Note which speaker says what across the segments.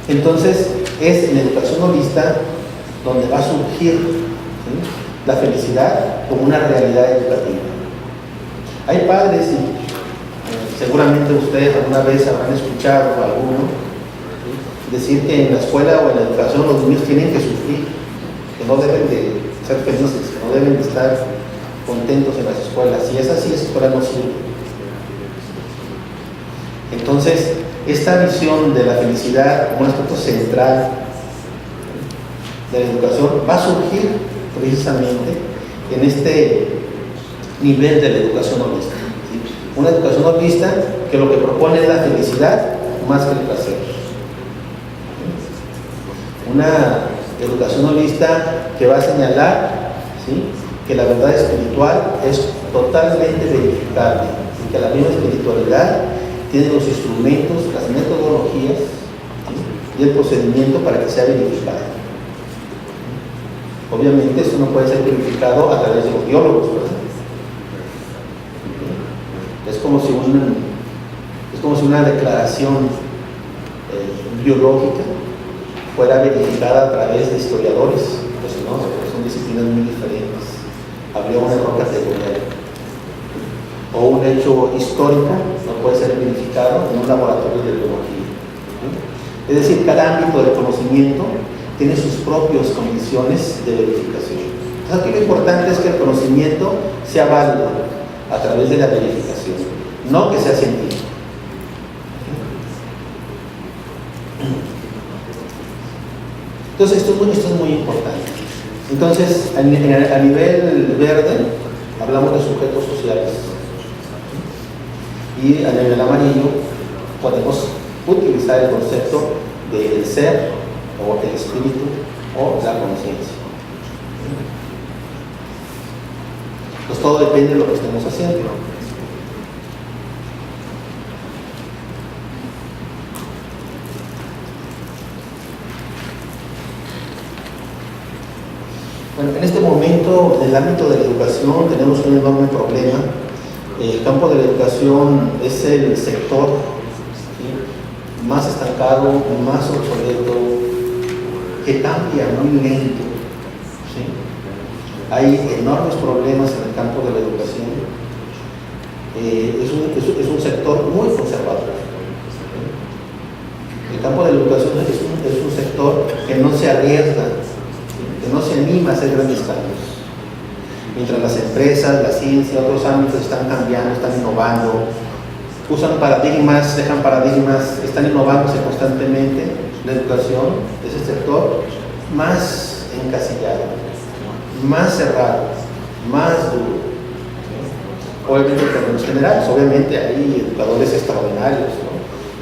Speaker 1: Entonces, es en la educación holista donde va a surgir, ¿sí?, la felicidad como una realidad educativa. Hay padres, y seguramente ustedes alguna vez habrán escuchado a alguno, ¿sí?, decir que en la escuela o en la educación los niños tienen que sufrir, que no deben de ser felices, que no deben de estar contentos en las escuelas. Si es así, esa escuela no sirve. Entonces, esta visión de la felicidad como un aspecto central de la educación va a surgir precisamente en este nivel de la educación holista, ¿sí? Una educación holista que lo que propone es la felicidad más que el placer. Una educación holista que va a señalar, ¿sí?, que la verdad espiritual es totalmente verificable y que la misma espiritualidad tiene los instrumentos, las metodologías, ¿sí?, y el procedimiento para que sea verificado. Obviamente esto no puede ser verificado a través de los biólogos, ¿verdad? Es como si una declaración biológica fuera verificada a través de historiadores, pues no, son disciplinas muy diferentes. Habría un error categorial. O un hecho histórico no puede ser verificado en un laboratorio de biología, ¿sí? Es decir, cada ámbito del conocimiento tiene sus propias condiciones de verificación. Entonces, aquí lo importante es que el conocimiento sea válido a través de la verificación, no que sea científico. Entonces, esto es muy importante. Entonces, a nivel verde, hablamos de sujetos sociales. Y a nivel amarillo, podemos utilizar el concepto del ser, o el espíritu, o la conciencia. Pues todo depende de lo que estemos haciendo. Bueno, en este momento, en el ámbito de la educación, tenemos un enorme problema. El campo de la educación es el sector, ¿sí?, más estancado, más obsoleto, que cambia muy lento, ¿sí? Hay enormes problemas en el campo de la educación. Es un sector muy conservador. El campo de la educación es un sector que no se arriesga, ¿sí?, que no se anima a hacer grandes cambios. Mientras las empresas, la ciencia, otros ámbitos están cambiando, están innovando, usan paradigmas, dejan paradigmas, están innovándose constantemente. La educación es el sector más encasillado, más cerrado, más duro. Obviamente en términos generales, obviamente hay educadores extraordinarios, ¿no?,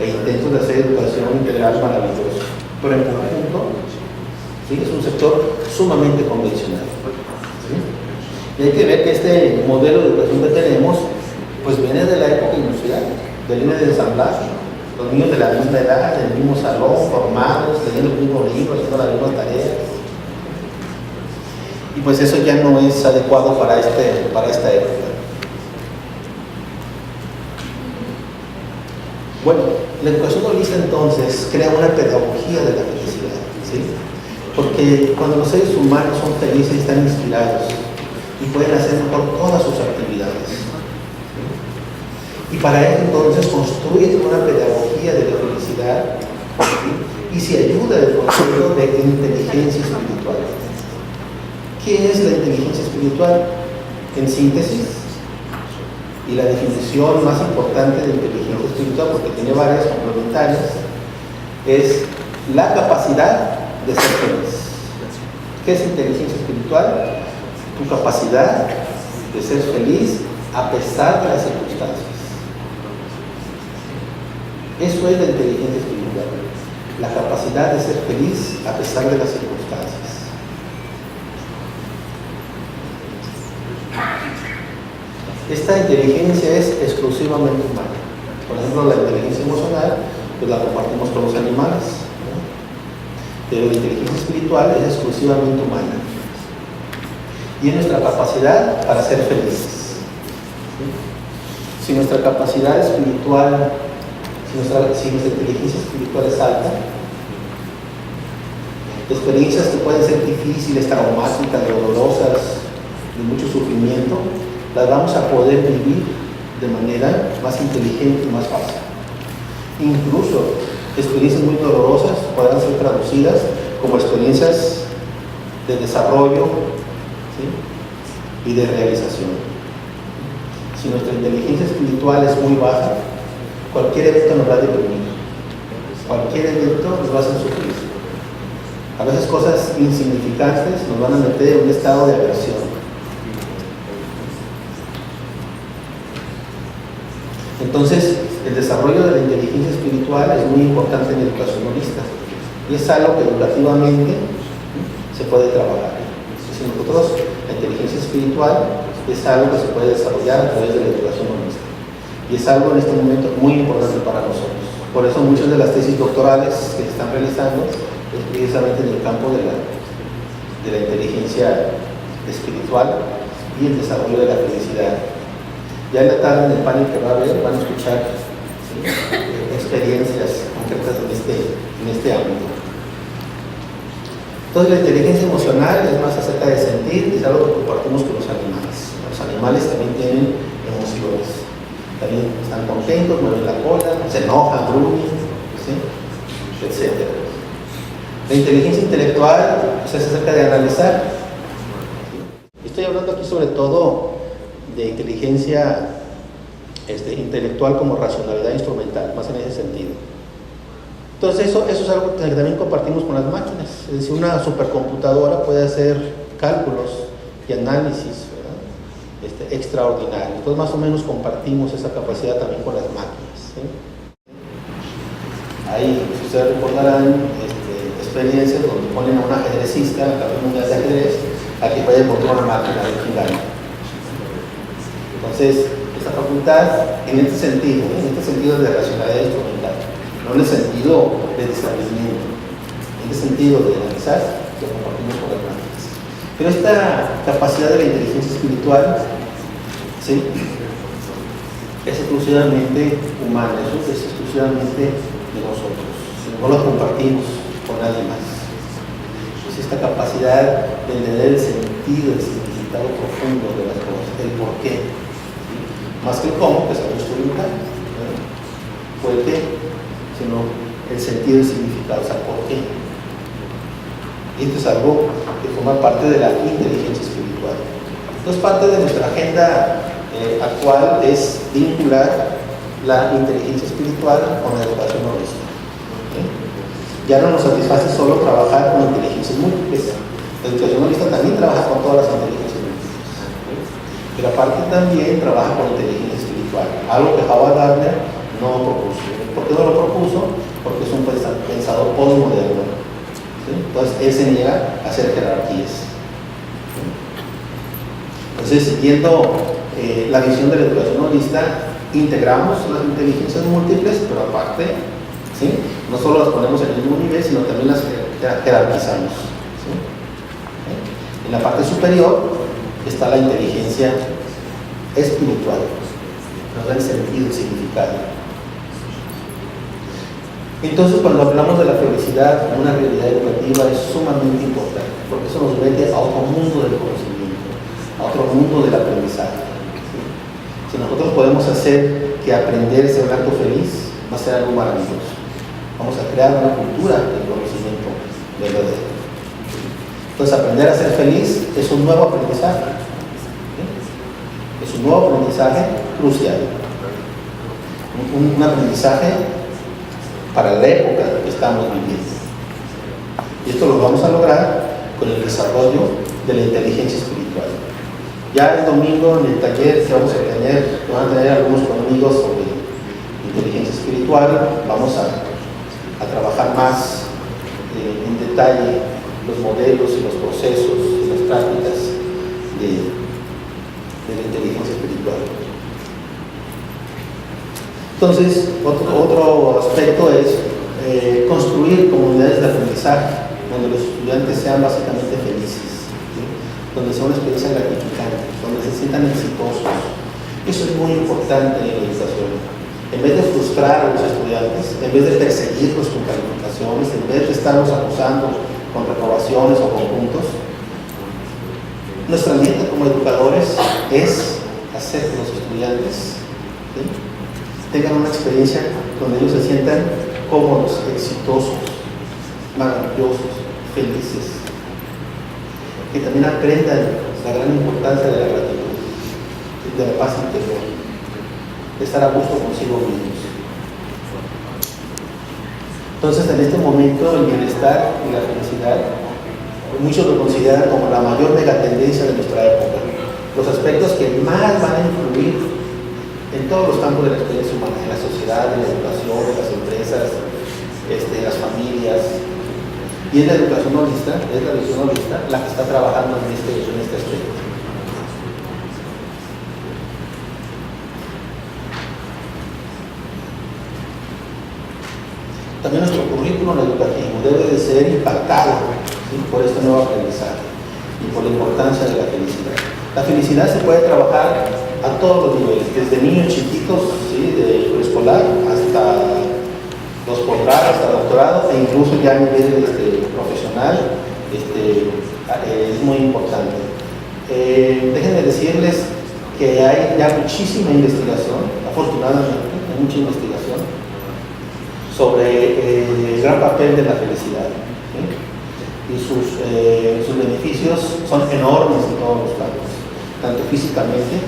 Speaker 1: e intentos de hacer educación integral maravillosos, pero en conjunto, ¿sí?, es un sector sumamente convencional, ¿sí? Y hay que ver que este modelo de educación que tenemos, pues viene de la época industrial, de línea de ensamblaje, los niños de la misma edad, del mismo salón, formados, teniendo los mismos libros, haciendo las mismas tareas. Y pues eso ya no es adecuado para esta época. Bueno, la educación holista entonces crea una pedagogía de la felicidad, ¿sí? Porque cuando los seres humanos son felices y están inspirados y pueden hacer mejor todas sus actividades, y para ello entonces construyen una pedagogía de la felicidad, ¿sí?, y se ayuda del concepto de inteligencia espiritual. ¿Qué es la inteligencia espiritual? En síntesis, y la definición más importante de inteligencia espiritual, porque tiene varias complementarias, es la capacidad de ser feliz. ¿Qué es inteligencia espiritual? Tu capacidad de ser feliz a pesar de las circunstancias. Eso es la inteligencia espiritual, la capacidad de ser feliz a pesar de las circunstancias. Esta inteligencia es exclusivamente humana. Por ejemplo, la inteligencia emocional, pues la compartimos con los animales, ¿no? Pero la inteligencia espiritual es exclusivamente humana. Y es nuestra capacidad para ser felices. ¿Sí? Si nuestra capacidad espiritual, si nuestra inteligencia espiritual es alta, experiencias que pueden ser difíciles, traumáticas, dolorosas, de mucho sufrimiento, las vamos a poder vivir de manera más inteligente y más fácil. Incluso experiencias muy dolorosas podrán ser traducidas como experiencias de desarrollo, ¿sí?, y de realización. Si nuestra inteligencia espiritual es muy baja, cualquier evento nos va a deprimir, cualquier evento nos va a hacer sufrir. A veces cosas insignificantes nos van a meter en un estado de aversión. Entonces, el desarrollo de la inteligencia espiritual es muy importante en el educación holística y es algo que educativamente se puede trabajar. Si nosotros, la inteligencia espiritual es algo que se puede desarrollar a través de la educación holística y es algo en este momento muy importante para nosotros. Por eso muchas de las tesis doctorales que se están realizando es precisamente en el campo de la inteligencia espiritual y el desarrollo de la felicidad. Ya en la tarde en el panel que va a haber van a escuchar, ¿sí?, experiencias concretas en este ámbito. Entonces la inteligencia emocional es más acerca de sentir, es algo que compartimos con los animales. Los animales también tienen emociones, también están contentos, mueven la cola, se enojan, gruñen, ¿sí?, etc. La inteligencia intelectual pues, es acerca de analizar. Estoy hablando aquí sobre todo de inteligencia intelectual como racionalidad instrumental, más en ese sentido. Entonces eso es algo que también compartimos con las máquinas. Es decir, una supercomputadora puede hacer cálculos y análisis, ¿verdad?, extraordinarios. Entonces más o menos compartimos esa capacidad también con las máquinas, ¿sí? Ahí, si ustedes recordarán, experiencias donde ponen a un ajedrecista, a la campeón mundial de ajedrez, a que vaya contra una máquina de quién gana. Entonces, esta facultad, en este sentido de racionalidad instrumental, no en el sentido de discernimiento, en el sentido de analizar, lo compartimos con las máquinas. Pero esta capacidad de la inteligencia espiritual, ¿sí?, es exclusivamente humana, eso es exclusivamente de nosotros, no lo compartimos con nadie más. Pues esta capacidad de entender el sentido, el significado profundo de las cosas, el porqué, ¿sí?, más que el cómo, que es algo instrumental, fue el qué, sino el sentido y el significado, o sea, por qué. Y esto es algo que forma parte de la inteligencia espiritual. Entonces, parte de nuestra agenda actual es vincular la inteligencia espiritual con la educación holística. Ya no nos satisface solo trabajar con inteligencias múltiples. La educación holística también trabaja con todas las inteligencias múltiples, pero aparte también trabaja con inteligencia espiritual, algo que Howard Gardner no propuso. ¿Por qué no lo propuso? Porque es un pensador postmoderno, ¿sí? Entonces él se niega a hacer jerarquías, ¿sí? Entonces, siguiendo la visión de la educación holística, integramos las inteligencias múltiples, pero aparte, ¿sí?, no solo las ponemos en el mismo nivel, sino también las jerarquizamos, ¿sí? En la parte superior está la inteligencia espiritual, nos da el sentido y significado. Entonces, cuando hablamos de la felicidad como una realidad educativa, es sumamente importante, porque eso nos mete a otro mundo del conocimiento, a otro mundo del aprendizaje, ¿sí? Si nosotros podemos hacer que aprender sea un acto feliz, va a ser algo maravilloso. Vamos a crear una cultura del conocimiento verdadero. Entonces, aprender a ser feliz es un nuevo aprendizaje, ¿sí? Es un nuevo aprendizaje crucial, un aprendizaje para la época que estamos viviendo. Y esto lo vamos a lograr con el desarrollo de la inteligencia espiritual. Ya el domingo en el taller que vamos a tener algunos amigos sobre inteligencia espiritual, vamos a trabajar más en detalle los modelos y los procesos y las prácticas de la inteligencia espiritual. Entonces, otro aspecto es construir comunidades de aprendizaje donde los estudiantes sean básicamente felices, ¿sí?, donde sea una experiencia gratificante, donde se sientan exitosos. Eso es muy importante en la educación. En vez de frustrar a los estudiantes, en vez de perseguirlos con calificaciones, en vez de estarlos acusando con reprobaciones o con puntos. Nuestra meta como educadores es hacer que los estudiantes, ¿sí?, tengan una experiencia donde ellos se sientan cómodos, exitosos, maravillosos, felices, que también aprendan la gran importancia de la gratitud, de la paz interior, de estar a gusto consigo mismos. Entonces, en este momento, el bienestar y la felicidad, muchos lo consideran como la mayor megatendencia de nuestra época, los aspectos que más van a influir en todos los campos de la experiencia humana, en la sociedad, en la educación, en las empresas, en las familias. Y es la educación holista, la que está trabajando en este aspecto. También nuestro currículum educativo debe de ser impactado, ¿sí?, por este nuevo aprendizaje y por la importancia de la felicidad. La felicidad se puede trabajar a todos los niveles, desde niños chiquitos, ¿sí?, de preescolar hasta los posgrados, hasta doctorado, e incluso ya a nivel profesional, es muy importante. Déjenme decirles que hay ya muchísima investigación, afortunadamente, hay mucha investigación sobre el gran papel de la felicidad, ¿sí?, y sus beneficios son enormes en todos los campos, tanto físicamente,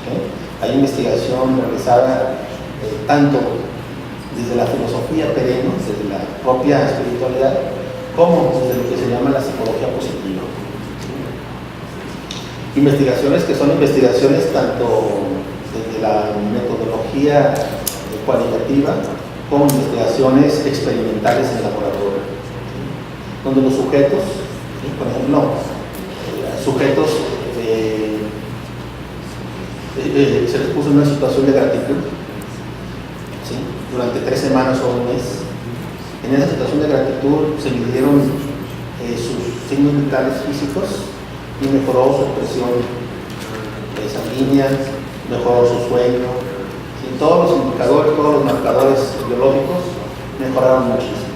Speaker 1: ¿sí?, hay investigación realizada tanto desde la filosofía perenne, desde la propia espiritualidad, como desde lo que se llama la psicología positiva. Investigaciones que son investigaciones tanto desde la metodología cualitativa como investigaciones experimentales en laboratorio, donde los sujetos, ¿sí?, por ejemplo, sujetos se les puso en una situación de gratitud, ¿sí?, durante 3 semanas o un mes. En esa situación de gratitud se midieron sus signos vitales físicos y mejoró su presión sanguínea, mejoró su sueño, ¿sí?, todos los indicadores, todos los marcadores biológicos mejoraron muchísimo.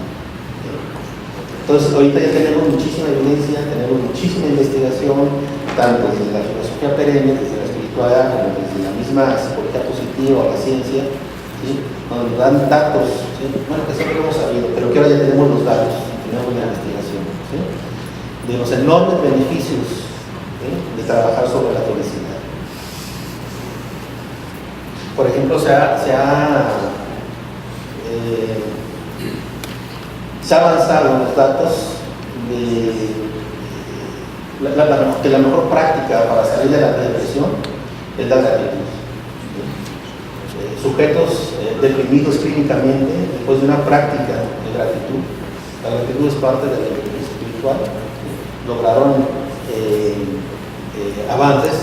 Speaker 1: Entonces, ahorita ya tenemos muchísima evidencia, tenemos muchísima investigación, tanto desde la filosofía perenne, desde la espiritualidad, como desde la misma psicología positiva o la ciencia, ¿sí?, donde nos dan datos, ¿sí?, bueno, que siempre lo hemos sabido, pero que ahora ya tenemos los datos, tenemos la investigación, ¿sí?, de los enormes beneficios, ¿sí?, de trabajar sobre la felicidad. Por ejemplo, se ha avanzado en los datos de que la mejor práctica para salir de la depresión es la gratitud. Sujetos deprimidos clínicamente, después de una práctica de gratitud, la gratitud es parte de la gratitud espiritual, lograron avances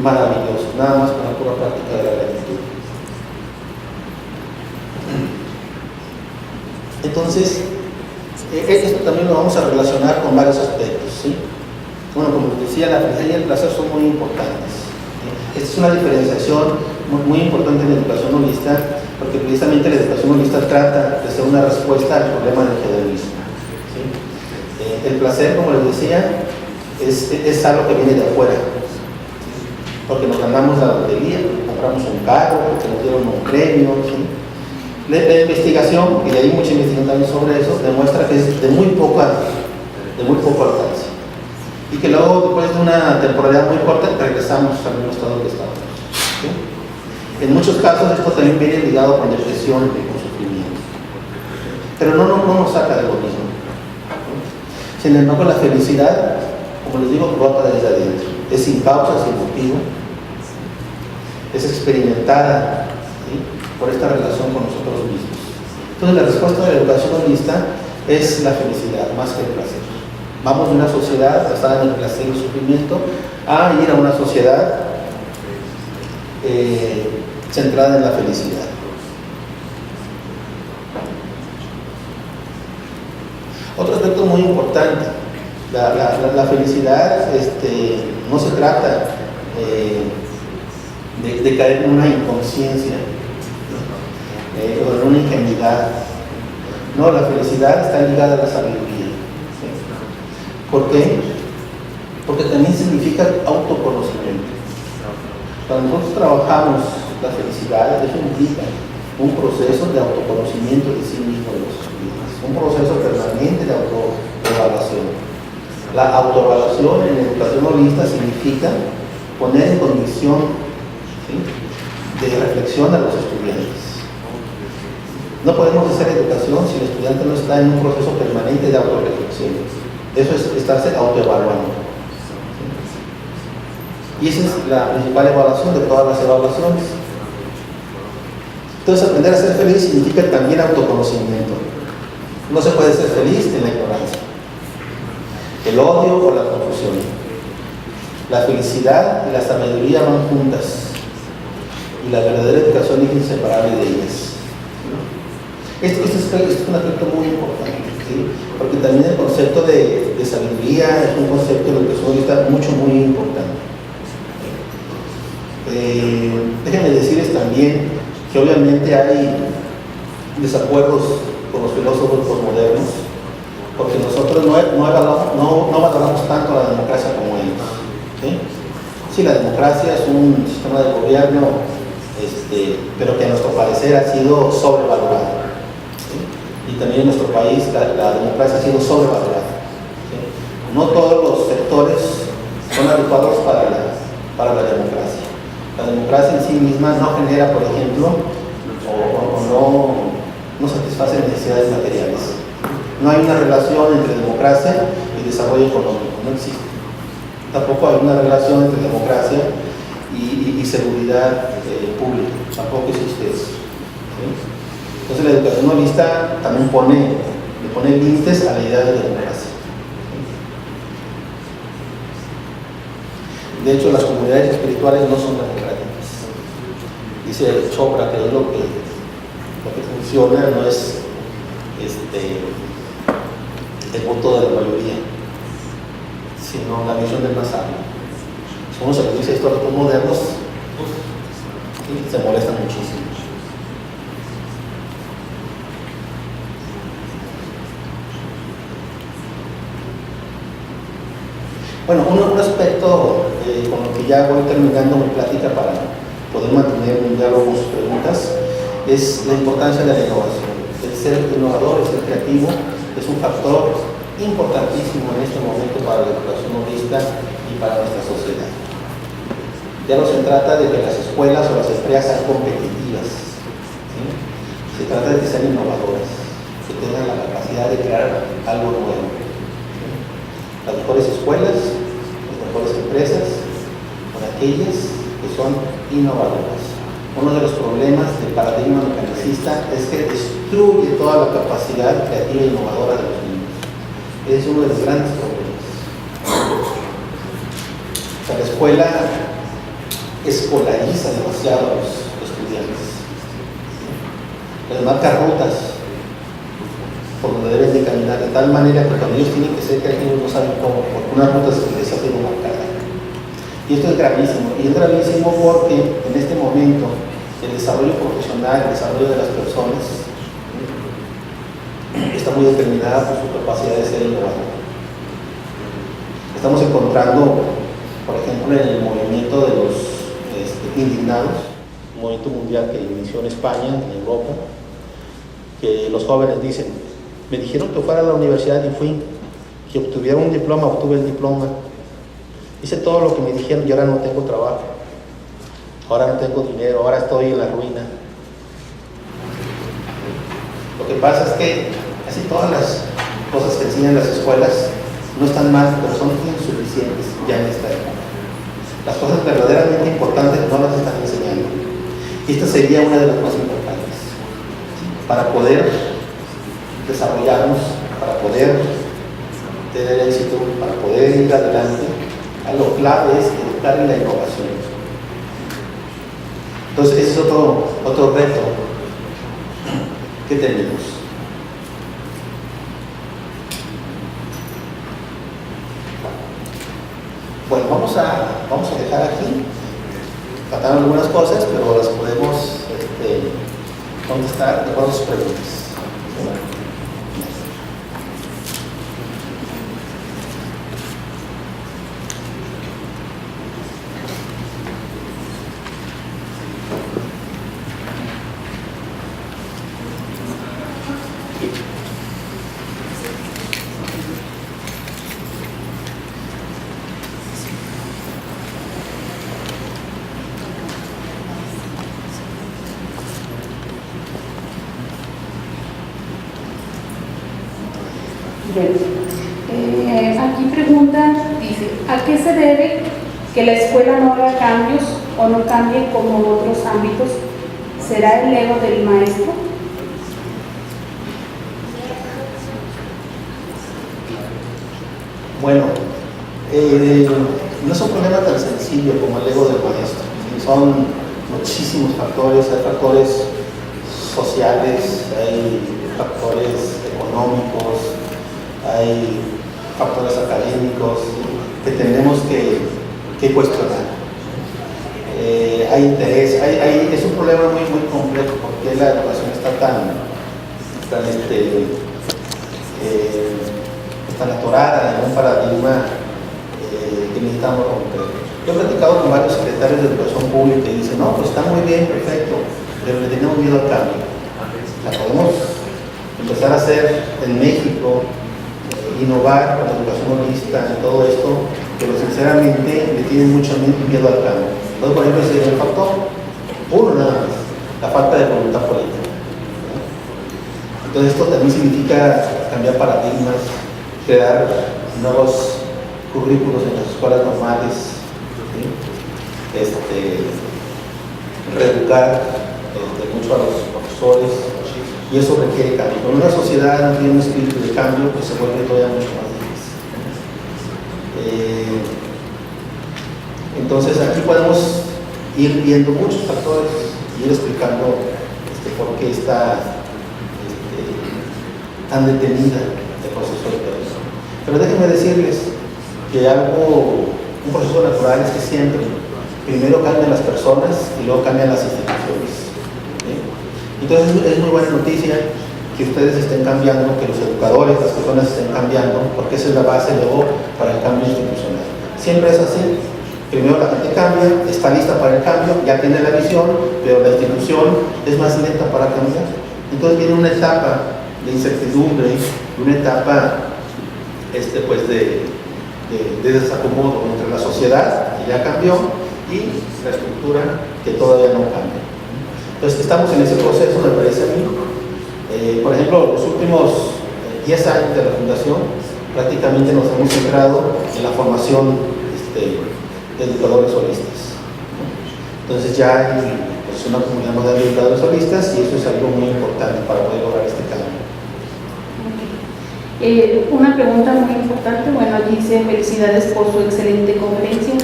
Speaker 1: maravillosos, nada más con la pura práctica de la gratitud. Entonces, esto también lo vamos a relacionar con varios aspectos, ¿sí? Bueno, como les decía, la felicidad y el placer son muy importantes. Esta es una diferenciación muy importante en la educación holista, porque precisamente la educación holista trata de ser una respuesta al problema del hedonismo, ¿sí? El placer, como les decía, es algo que viene de afuera, porque nos ganamos la lotería, porque compramos un carro, porque nos dieron un premio, ¿sí? La investigación, y de ahí mucha investigación también sobre eso, demuestra que es de muy poco alcance, y que luego, después de una temporalidad muy corta, regresamos al mismo estado que estábamos, ¿sí? En muchos casos esto también viene ligado con depresión y con sufrimiento, pero no nos saca de lo mismo, ¿sí? Sin embargo, la felicidad, como les digo, brota desde adentro, es sin causa, sin motivo, es experimentada, ¿sí?, por esta relación con nosotros mismos. Entonces, la respuesta de la educación holista es la felicidad más que el placer. Vamos de una sociedad basada en el placer y el sufrimiento a ir a una sociedad centrada en la felicidad. Otro aspecto muy importante, la felicidad no se trata de caer en una inconsciencia, o en una ingenuidad. No, la felicidad está ligada a la sabiduría, ¿sí? ¿Por qué? Porque también significa autoconocimiento. Cuando nosotros trabajamos la felicidad, eso implica un proceso de autoconocimiento de sí mismo, de los estudiantes, un proceso permanente de autoevaluación. La autoevaluación en educación holista significa poner en condición, ¿sí?, de reflexión a los estudiantes. No podemos hacer educación si el estudiante no está en un proceso permanente de autorreflexión. Eso es estarse autoevaluando. Y esa es la principal evaluación de todas las evaluaciones. Entonces, aprender a ser feliz significa también autoconocimiento. No se puede ser feliz en la ignorancia, el odio o la confusión. La felicidad y la sabiduría van juntas, y la verdadera educación es inseparable de ellas. Este es un aspecto muy importante, ¿sí? Porque también el concepto de sabiduría es un concepto de educación holista muy importante. Déjenme decirles también que obviamente hay desacuerdos con los filósofos posmodernos, porque nosotros no valoramos tanto la democracia como ellos, ¿sí? Sí, la democracia es un sistema de gobierno, pero que a nuestro parecer ha sido sobrevalorado, ¿sí? Y también en nuestro país la democracia ha sido sobrevalorada, ¿sí? No todos los sectores son adecuados para la democracia. La democracia en sí misma no genera, por ejemplo, no satisface necesidades materiales. No hay una relación entre democracia y desarrollo económico, no existe. Tampoco hay una relación entre democracia y seguridad pública, tampoco existe eso, ¿sí? Entonces la educación holista también le pone límites a la idea de democracia. De hecho, las comunidades espirituales no son democráticas. Dice Chopra que lo que funciona no es el voto de la mayoría, sino la visión del más sabio. Si uno se le dice esto a los modernos, ¿sí?, se molestan muchísimo. Bueno, un aspecto con lo que ya voy terminando mi plática para poder mantener un diálogo con sus preguntas es la importancia de la innovación. El ser innovador, el ser creativo, es un factor importantísimo en este momento para la educación holista y para nuestra sociedad. Ya no se trata de que las escuelas o las empresas sean competitivas, ¿sí? Se trata de que sean innovadoras, que tengan la capacidad de crear algo nuevo. Las mejores escuelas, las mejores empresas, son aquellas que son innovadoras. Uno de los problemas del paradigma mecanicista es que destruye toda la capacidad creativa e innovadora de los niños. Ese es uno de los grandes problemas. O sea, la escuela escolariza demasiado a los estudiantes. Les marca rutas por donde deben de caminar, de tal manera que cuando ellos tienen que ser creativos no saben cómo, porque una ruta se les ha sido marcada. Y esto es gravísimo, y es gravísimo porque en este momento el desarrollo profesional, el desarrollo de las personas está muy determinada por su capacidad de ser innovador. Estamos encontrando, por ejemplo, en el movimiento de los indignados, un movimiento mundial que inició en España, en Europa, que los jóvenes dicen: me dijeron que fuera a la universidad y fui, que obtuviera un diploma, obtuve el diploma, hice todo lo que me dijeron y ahora no tengo trabajo, ahora no tengo dinero, ahora estoy en la ruina. Lo que pasa es que casi todas las cosas que enseñan las escuelas no están mal, pero son insuficientes ya en esta época. Las cosas verdaderamente importantes no las están enseñando. Y esta sería una de las más importantes, ¿sí?, para poder desarrollarnos, para poder tener éxito, para poder ir adelante. Lo clave es educar en la innovación. Entonces ese es otro reto que tenemos. Bueno, vamos a dejar aquí. Faltaron algunas cosas, pero las podemos contestar de acuerdo a sus preguntas.
Speaker 2: Bueno, aquí pregunta, dice, ¿a qué se debe que la escuela no haga cambios o no cambie como otros ámbitos? ¿Será el ego del maestro?
Speaker 1: Bueno, no es un problema tan sencillo como el ego del maestro. Son muchísimos factores, hay factores sociales, hay factores económicos, hay factores académicos que tenemos que cuestionar. Hay interés, es un problema muy complejo porque la educación está tan atorada en un paradigma que necesitamos romper. Yo he platicado con varios secretarios de educación pública y dicen, no, pues está muy bien, perfecto, pero le tenemos miedo al cambio. La podemos empezar a hacer en México, innovar con la educación holística y todo esto, pero sinceramente le tienen mucho miedo al cambio. Entonces, por ejemplo, ese es el factor, uno nada más, la falta de voluntad política. Entonces, esto también significa cambiar paradigmas, crear nuevos currículos en las escuelas normales, ¿sí? Reeducar mucho a los profesores, y eso requiere cambio. Cuando una sociedad no tiene un espíritu de cambio, pues se vuelve todavía mucho más difícil. Entonces aquí podemos ir viendo muchos factores y ir explicando por qué está tan detenida el proceso de cambio. Pero déjenme decirles que un proceso natural es que siempre primero cambian las personas y luego cambian las instituciones. ¿Sí? Entonces es muy buena noticia que ustedes estén cambiando, que los educadores, las personas estén cambiando, porque esa es la base luego para el cambio institucional. Siempre es así. Primero la gente cambia, está lista para el cambio, ya tiene la visión, pero la institución es más lenta para cambiar. Entonces viene una etapa de incertidumbre, una etapa de desacomodo entre la sociedad, que ya cambió, y la estructura, que todavía no cambia. Entonces estamos en ese proceso, me parece a mí. Por ejemplo, los últimos 10 años de la Fundación, prácticamente nos hemos centrado en la formación de educadores holistas. Entonces ya hay una comunidad moderna de educadores holistas y eso es algo muy importante para poder lograr este cambio.
Speaker 2: Una pregunta muy importante, bueno, allí dice felicidades por su excelente conferencia,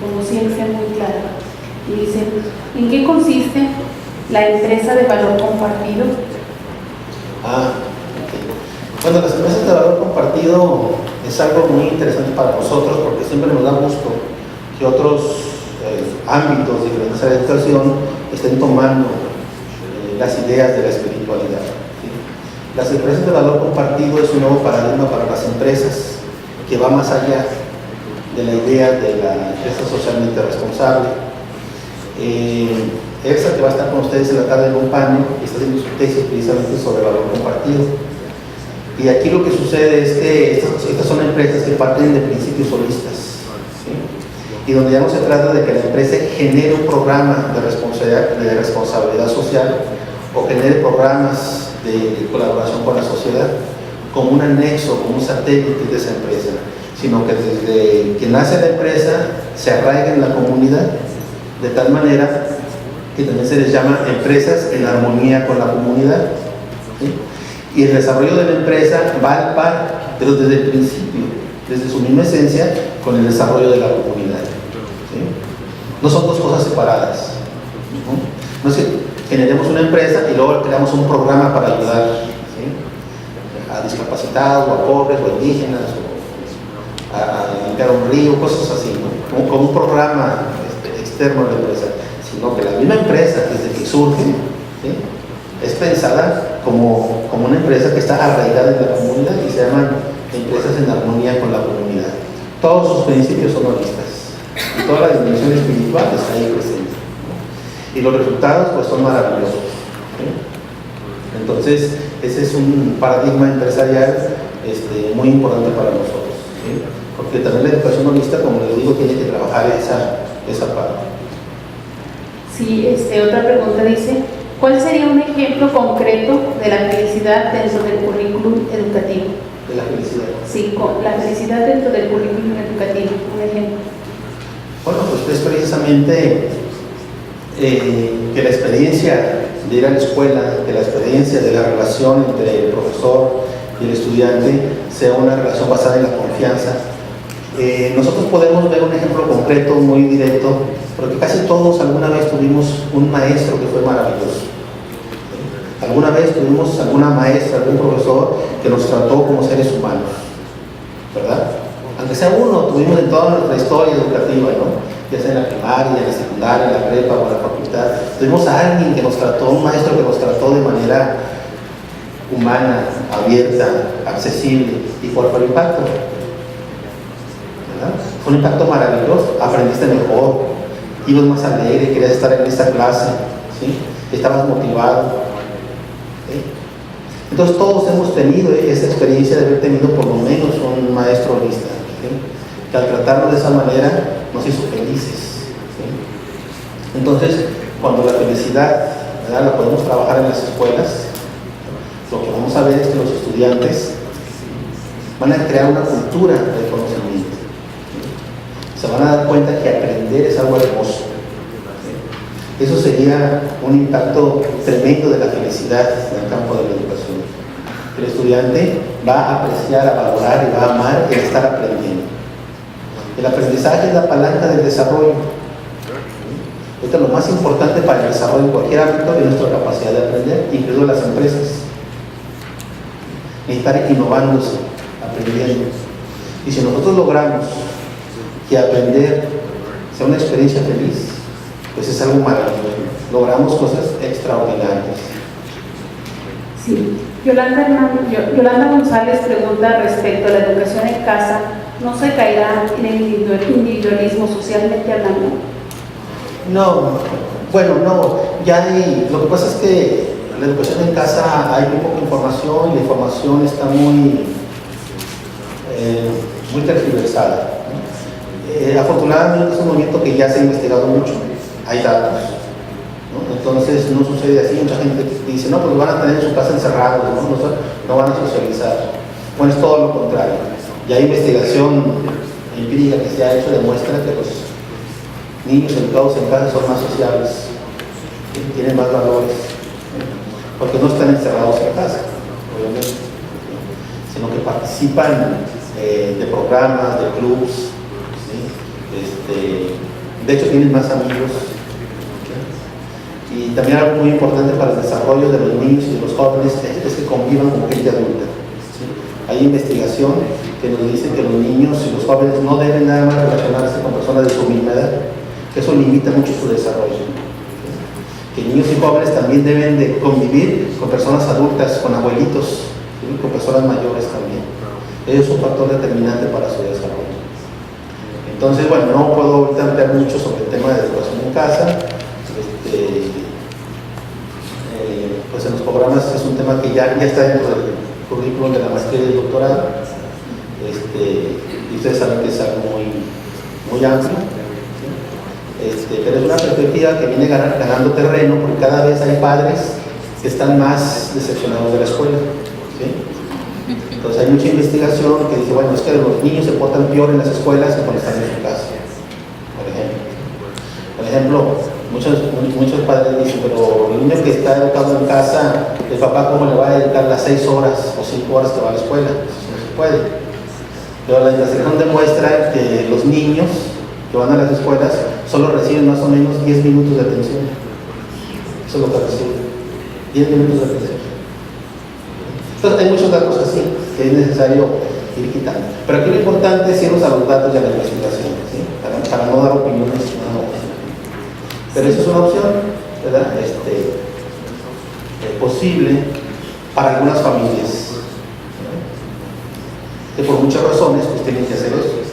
Speaker 2: como siempre muy clara. Y dice, ¿en qué consiste la empresa de valor compartido?
Speaker 1: Bueno, las empresas de valor compartido es algo muy interesante para nosotros porque siempre nos da gusto que otros ámbitos diferentes a la educación estén tomando las ideas de la espiritualidad. ¿Sí? Las empresas de valor compartido es un nuevo paradigma para las empresas que va más allá de la idea de la empresa socialmente responsable. Elsa, que va a estar con ustedes en la tarde en un panel, está haciendo su tesis precisamente sobre valor compartido. Y aquí lo que sucede es que estas son empresas que parten de principios holistas, ¿sí? Y donde ya no se trata de que la empresa genere un programa de responsabilidad social o genere programas de colaboración con la sociedad como un anexo, como un satélite de esa empresa, sino que desde que nace la empresa se arraiga en la comunidad de tal manera que también se les llama empresas en armonía con la comunidad, ¿sí? Y el desarrollo de la empresa va al par, pero desde el principio, desde su misma esencia, con el desarrollo de la comunidad, ¿sí? No son dos cosas separadas. No es que generemos una empresa y luego creamos un programa para ayudar, ¿sí? A discapacitados, o a pobres, o a indígenas, o a limpiar un río, cosas así, ¿no? Como un programa externo de la empresa, sino que la misma empresa, desde que surge, ¿sí? Es pensada como una empresa que está arraigada en la comunidad y se llaman empresas en armonía con la comunidad. Todos sus principios son holistas y toda la dimensión espiritual está ahí presente, ¿no? Y los resultados pues son maravillosos, ¿sí? Entonces ese es un paradigma empresarial muy importante para nosotros, ¿sí? Porque también la educación holística, como les digo, tiene que trabajar esa parte.
Speaker 2: Sí, otra pregunta dice, ¿cuál sería un ejemplo concreto de la felicidad dentro del currículum educativo?
Speaker 1: de la felicidad.
Speaker 2: Sí, con la felicidad dentro del currículum educativo, un ejemplo.
Speaker 1: Bueno, pues es precisamente que la experiencia de ir a la escuela, que la experiencia de la relación entre el profesor y el estudiante sea una relación basada en la confianza. Nosotros podemos ver un ejemplo concreto, muy directo, porque casi todos alguna vez tuvimos un maestro que fue maravilloso. Alguna vez tuvimos alguna maestra, algún profesor que nos trató como seres humanos, ¿verdad? Aunque sea uno, tuvimos en toda nuestra historia educativa, ¿no? Ya sea en la primaria, en la secundaria, en la prepa o en la facultad, tuvimos a alguien que nos trató, un maestro que nos trató de manera humana, abierta, accesible. ¿Y cuál fue el impacto? ¿Verdad? Fue un impacto maravilloso, aprendiste mejor, ibas más alegre, querías estar en esta clase, ¿sí? Estabas motivado. ¿Sí? Entonces todos hemos tenido esa experiencia de haber tenido por lo menos un maestro holista, ¿sí? Que al tratarnos de esa manera nos hizo felices, ¿sí? Entonces, cuando la felicidad, ¿verdad?, la podemos trabajar en las escuelas, lo que vamos a ver es que los estudiantes van a crear una cultura de conocimiento, ¿sí? Se van a dar cuenta que aprender es algo hermoso. Eso sería un impacto tremendo de la felicidad en el campo de la educación. El estudiante va a apreciar, a valorar y va a amar el estar aprendiendo. El aprendizaje es la palanca del desarrollo. Esto es lo más importante para el desarrollo en cualquier ámbito de nuestra capacidad de aprender, incluido las empresas. Estar innovándose, aprendiendo. Y si nosotros logramos que aprender sea una experiencia feliz, pues es algo maravilloso. Logramos cosas extraordinarias.
Speaker 2: Sí. Yolanda González pregunta respecto a la educación en casa, ¿no se caerá en el individualismo socialmente hablando?
Speaker 1: No, bueno, no. Ya hay, lo que pasa es que la educación en casa hay muy poca información y la información está muy tergiversada, ¿no? Afortunadamente es un movimiento que ya se ha investigado mucho. Hay datos, ¿no? Entonces no sucede así. Mucha gente dice, no, pues van a tener en su casa encerrados, no van a socializar. Bueno, es todo lo contrario. Ya hay investigación empírica que se ha hecho, demuestra que los niños educados en casa son más sociables, tienen más valores, porque no están encerrados en casa, obviamente, sino que participan de programas, de clubs, ¿sí? De hecho tienen más amigos. Y también algo muy importante para el desarrollo de los niños y de los jóvenes es que convivan con gente adulta, ¿sí? Hay investigación que nos dice que los niños y los jóvenes no deben nada más relacionarse con personas de su misma edad, que eso limita mucho su desarrollo, ¿sí? Que niños y jóvenes también deben de convivir con personas adultas, con abuelitos, ¿sí? Con personas mayores también. Eso es un factor determinante para su desarrollo. Entonces, bueno, no puedo ahorita hablar mucho sobre el tema de educación en casa. Pues en los programas es un tema que ya está dentro del currículum de la maestría y del doctorado. Y ustedes saben que es algo muy amplio, ¿sí? Pero es una perspectiva que viene ganando terreno porque cada vez hay padres que están más decepcionados de la escuela, ¿sí? Entonces hay mucha investigación que dice, bueno, es que los niños se portan peor en las escuelas que cuando están en su casa, por ejemplo. Muchos padres dicen, pero el niño que está educado en casa, el papá cómo le va a dedicar las 6 horas o 5 horas que va a la escuela. Eso no se puede. Pero la investigación demuestra que los niños que van a las escuelas solo reciben más o menos 10 minutos de atención. Eso es lo que reciben, 10 minutos de atención. Entonces hay muchos datos así que es necesario ir quitando. Pero aquí lo importante es irnos a los datos de la investigación, ¿sí? Para no dar opiniones. Pero eso es una opción, ¿verdad? Posible para algunas familias, ¿no? Que por muchas razones pues tienen que hacer eso.